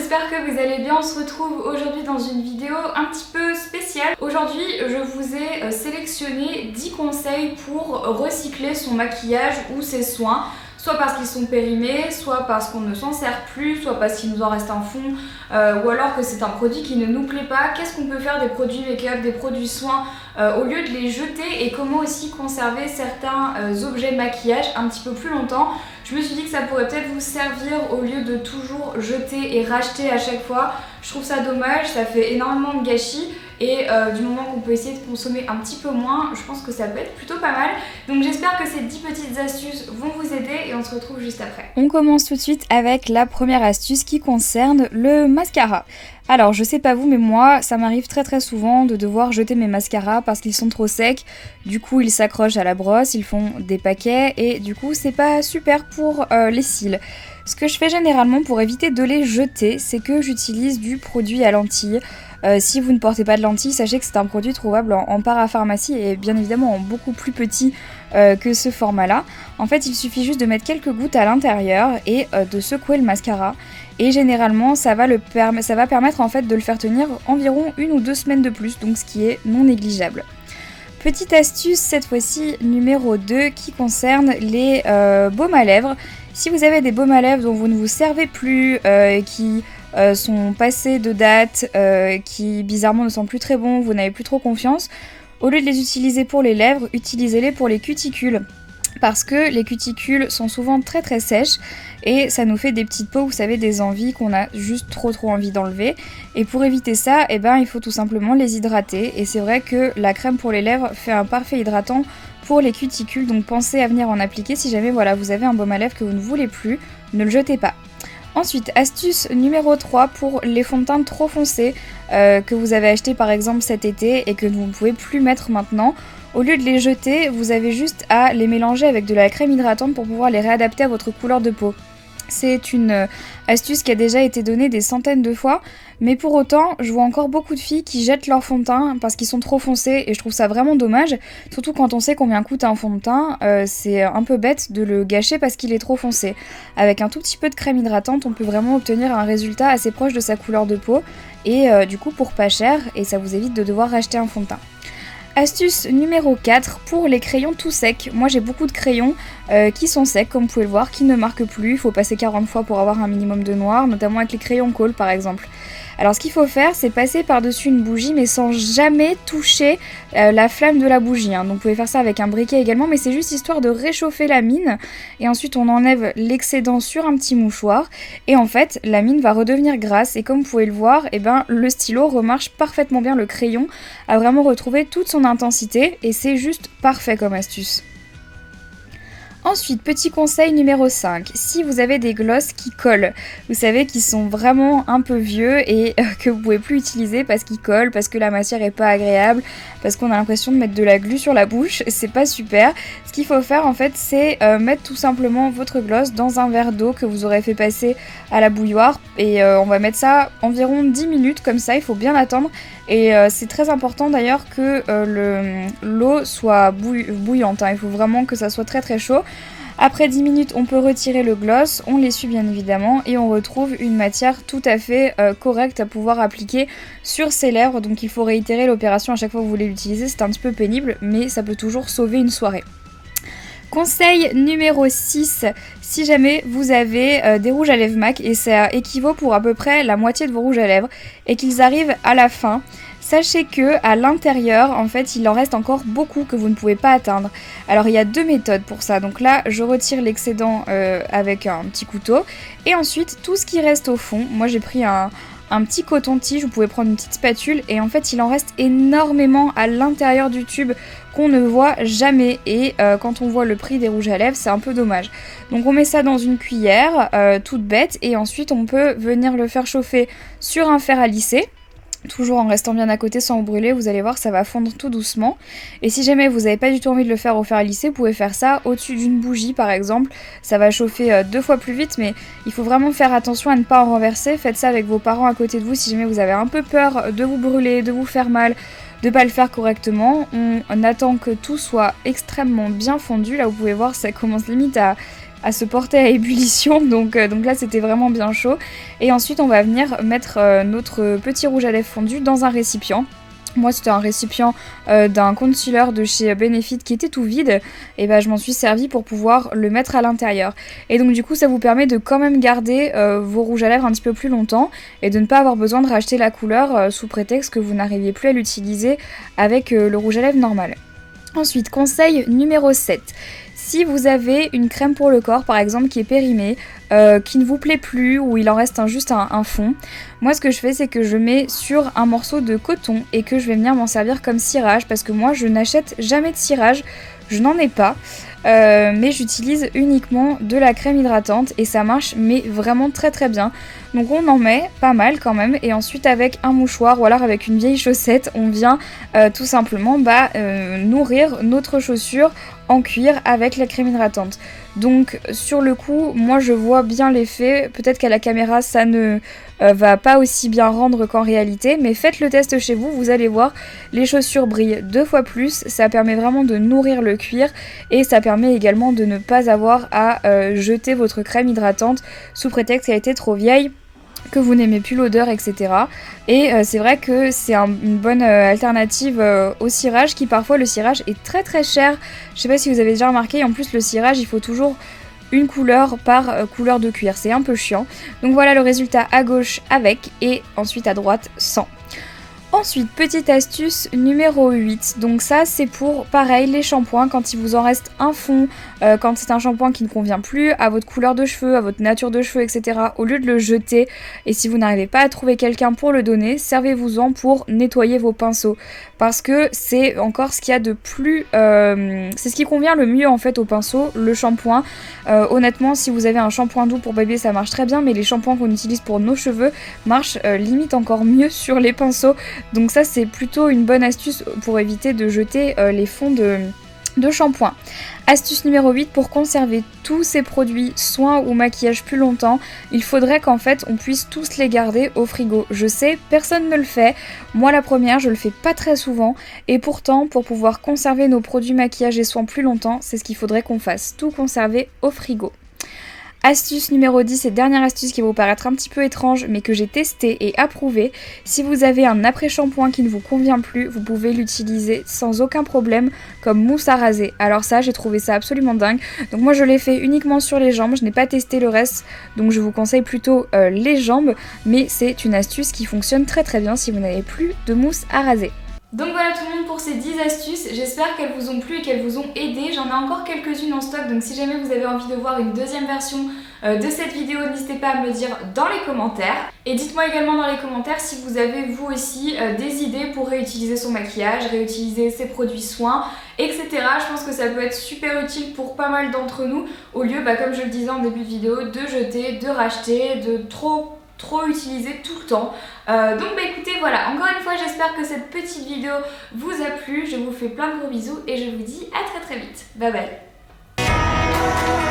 j'espère que vous allez bien. On se retrouve aujourd'hui dans une vidéo un petit peu spéciale. Aujourd'hui, je vous ai sélectionné 10 conseils pour recycler son maquillage ou ses soins. Soit parce qu'ils sont périmés, soit parce qu'on ne s'en sert plus, soit parce qu'il nous en reste un fond, ou alors que c'est un produit qui ne nous plaît pas. Qu'est-ce qu'on peut faire des produits make-up, des produits soins au lieu de les jeter, et comment aussi conserver certains objets de maquillage un petit peu plus longtemps. Je me suis dit que ça pourrait peut-être vous servir au lieu de toujours jeter et racheter à chaque fois. Je trouve ça dommage, ça fait énormément de gâchis. Et du moment qu'on peut essayer de consommer un petit peu moins, je pense que ça peut être plutôt pas mal. Donc j'espère que ces 10 petites astuces vont vous aider et on se retrouve juste après. On commence tout de suite avec la première astuce qui concerne le mascara. Alors je sais pas vous, mais moi ça m'arrive très souvent de devoir jeter mes mascaras parce qu'ils sont trop secs. Du coup ils s'accrochent à la brosse, ils font des paquets et du coup c'est pas super pour les cils. Ce que je fais généralement pour éviter de les jeter, c'est que j'utilise du produit à lentilles. Si vous ne portez pas de lentilles, sachez que c'est un produit trouvable en parapharmacie et bien évidemment en beaucoup plus petit que ce format-là. En fait, il suffit juste de mettre quelques gouttes à l'intérieur et de secouer le mascara. Et généralement, ça va permettre en fait de le faire tenir environ 1 ou 2 semaines de plus, donc ce qui est non négligeable. Petite astuce, cette fois-ci numéro 2, qui concerne les baumes à lèvres. Si vous avez des baumes à lèvres dont vous ne vous servez plus, qui sont passés de date, qui bizarrement ne sont plus très bons, vous n'avez plus trop confiance, au lieu de les utiliser pour les lèvres, utilisez-les pour les cuticules. Parce que les cuticules sont souvent très sèches et ça nous fait des petites peaux, vous savez, des envies qu'on a juste trop envie d'enlever. Et pour éviter ça, il faut tout simplement les hydrater. Et c'est vrai que la crème pour les lèvres fait un parfait hydratant pour les cuticules, donc pensez à venir en appliquer si jamais vous avez un baume à lèvres que vous ne voulez plus, ne le jetez pas. Ensuite, astuce numéro 3 pour les fonds de teint trop foncés que vous avez acheté par exemple cet été et que vous ne pouvez plus mettre maintenant. Au lieu de les jeter, vous avez juste à les mélanger avec de la crème hydratante pour pouvoir les réadapter à votre couleur de peau. C'est une astuce qui a déjà été donnée des centaines de fois, mais pour autant, je vois encore beaucoup de filles qui jettent leur fond de teint parce qu'ils sont trop foncés et je trouve ça vraiment dommage, surtout quand on sait combien coûte un fond de teint, c'est un peu bête de le gâcher parce qu'il est trop foncé. Avec un tout petit peu de crème hydratante, on peut vraiment obtenir un résultat assez proche de sa couleur de peau et du coup pour pas cher, et ça vous évite de devoir racheter un fond de teint. Astuce numéro 4 pour les crayons tout secs. Moi j'ai beaucoup de crayons qui sont secs comme vous pouvez le voir, qui ne marquent plus. Il faut passer 40 fois pour avoir un minimum de noir, notamment avec les crayons colle par exemple. Alors ce qu'il faut faire, c'est passer par-dessus une bougie mais sans jamais toucher la flamme de la bougie. Donc vous pouvez faire ça avec un briquet également, mais c'est juste histoire de réchauffer la mine. Et ensuite on enlève l'excédent sur un petit mouchoir. Et en fait la mine va redevenir grasse et comme vous pouvez le voir, le stylo remarche parfaitement bien. Le crayon a vraiment retrouvé toute son intensité et c'est juste parfait comme astuce. Ensuite, petit conseil numéro 5, si vous avez des glosses qui collent, vous savez qui sont vraiment un peu vieux et que vous pouvez plus utiliser parce qu'ils collent, parce que la matière est pas agréable, parce qu'on a l'impression de mettre de la glu sur la bouche, c'est pas super. Ce qu'il faut faire en fait, c'est mettre tout simplement votre gloss dans un verre d'eau que vous aurez fait passer à la bouilloire et on va mettre ça environ 10 minutes comme ça, il faut bien attendre. Et c'est très important d'ailleurs que l'eau soit bouillante, il faut vraiment que ça soit très chaud. Après 10 minutes, on peut retirer le gloss, on l'essuie bien évidemment et on retrouve une matière tout à fait correcte à pouvoir appliquer sur ses lèvres. Donc il faut réitérer l'opération à chaque fois que vous voulez l'utiliser, c'est un petit peu pénible mais ça peut toujours sauver une soirée. Conseil numéro 6, si jamais vous avez des rouges à lèvres MAC et ça équivaut pour à peu près la moitié de vos rouges à lèvres et qu'ils arrivent à la fin, sachez que à l'intérieur, en fait, il en reste encore beaucoup que vous ne pouvez pas atteindre. Alors il y a 2 méthodes pour ça. Donc là, je retire l'excédent avec un petit couteau et ensuite tout ce qui reste au fond, moi j'ai pris un petit coton-tige, vous pouvez prendre une petite spatule et en fait il en reste énormément à l'intérieur du tube qu'on ne voit jamais et quand on voit le prix des rouges à lèvres c'est un peu dommage. Donc on met ça dans une cuillère toute bête et ensuite on peut venir le faire chauffer sur un fer à lisser. Toujours en restant bien à côté sans vous brûler, vous allez voir ça va fondre tout doucement. Et si jamais vous n'avez pas du tout envie de le faire au fer à lisser, vous pouvez faire ça au-dessus d'une bougie par exemple. Ça va chauffer 2 fois plus vite, mais il faut vraiment faire attention à ne pas en renverser. Faites ça avec vos parents à côté de vous si jamais vous avez un peu peur de vous brûler, de vous faire mal, de pas le faire correctement. On attend que tout soit extrêmement bien fondu. Là vous pouvez voir ça commence limite à à se porter à ébullition, donc là c'était vraiment bien chaud. Et ensuite on va venir mettre notre petit rouge à lèvres fondu dans un récipient. Moi c'était un récipient d'un concealer de chez Benefit qui était tout vide, et je m'en suis servi pour pouvoir le mettre à l'intérieur. Et donc du coup ça vous permet de quand même garder vos rouges à lèvres un petit peu plus longtemps et de ne pas avoir besoin de racheter la couleur sous prétexte que vous n'arriviez plus à l'utiliser avec le rouge à lèvres normal. Ensuite, conseil numéro 7. Si vous avez une crème pour le corps par exemple qui est périmée, qui ne vous plaît plus ou il en reste juste un fond, moi ce que je fais c'est que je mets sur un morceau de coton et que je vais venir m'en servir comme cirage parce que moi je n'achète jamais de cirage, je n'en ai pas. Mais j'utilise uniquement de la crème hydratante et ça marche mais vraiment très très bien. Donc on en met pas mal quand même et ensuite avec un mouchoir ou alors avec une vieille chaussette on vient tout simplement nourrir notre chaussure en cuir avec la crème hydratante. Donc sur le coup moi je vois bien l'effet, peut-être qu'à la caméra ça ne va pas aussi bien rendre qu'en réalité, mais faites le test chez vous, vous allez voir, les chaussures brillent 2 fois plus, ça permet vraiment de nourrir le cuir et ça permet également de ne pas avoir à jeter votre crème hydratante sous prétexte qu'elle a été trop vieille, que vous n'aimez plus l'odeur, etc. Et c'est vrai que c'est une bonne alternative au cirage, qui parfois le cirage est très très cher. Je sais pas si vous avez déjà remarqué, en plus le cirage il faut toujours une couleur par couleur de cuir, c'est un peu chiant. Donc voilà le résultat à gauche avec et ensuite à droite sans. Ensuite, petite astuce numéro 8, donc ça c'est pour pareil les shampoings, quand il vous en reste un fond, quand c'est un shampoing qui ne convient plus à votre couleur de cheveux, à votre nature de cheveux, etc. Au lieu de le jeter, et si vous n'arrivez pas à trouver quelqu'un pour le donner, servez-vous-en pour nettoyer vos pinceaux. Parce que c'est encore ce qu'il y a de plus... c'est ce qui convient le mieux en fait au pinceau, le shampoing. Honnêtement, si vous avez un shampoing doux pour bébé ça marche très bien, mais les shampoings qu'on utilise pour nos cheveux marchent limite encore mieux sur les pinceaux. Donc ça c'est plutôt une bonne astuce pour éviter de jeter les fonds de shampoing. Astuce numéro 8, pour conserver tous ces produits soins ou maquillage plus longtemps, il faudrait qu'en fait on puisse tous les garder au frigo. Je sais, personne ne le fait, moi la première je le fais pas très souvent et pourtant pour pouvoir conserver nos produits maquillage et soins plus longtemps, c'est ce qu'il faudrait qu'on fasse, tout conserver au frigo. Astuce numéro 10 et dernière astuce qui va vous paraître un petit peu étrange mais que j'ai testé et approuvé. Si vous avez un après-shampoing qui ne vous convient plus, vous pouvez l'utiliser sans aucun problème comme mousse à raser. Alors ça, j'ai trouvé ça absolument dingue. Donc moi je l'ai fait uniquement sur les jambes, je n'ai pas testé le reste, donc je vous conseille plutôt les jambes. Mais c'est une astuce qui fonctionne très très bien si vous n'avez plus de mousse à raser. Donc voilà tout le monde pour ces 10 astuces, j'espère qu'elles vous ont plu et qu'elles vous ont aidé. J'en ai encore quelques-unes en stock, donc si jamais vous avez envie de voir une deuxième version de cette vidéo, n'hésitez pas à me le dire dans les commentaires. Et dites-moi également dans les commentaires si vous avez vous aussi des idées pour réutiliser son maquillage, réutiliser ses produits soins, etc. Je pense que ça peut être super utile pour pas mal d'entre nous, au lieu, comme je le disais en début de vidéo, de jeter, de racheter, de trop utiliser tout le temps. Donc écoutez, voilà, encore une fois j'espère que cette petite vidéo vous a plu, je vous fais plein de gros bisous et je vous dis à très très vite. Bye bye.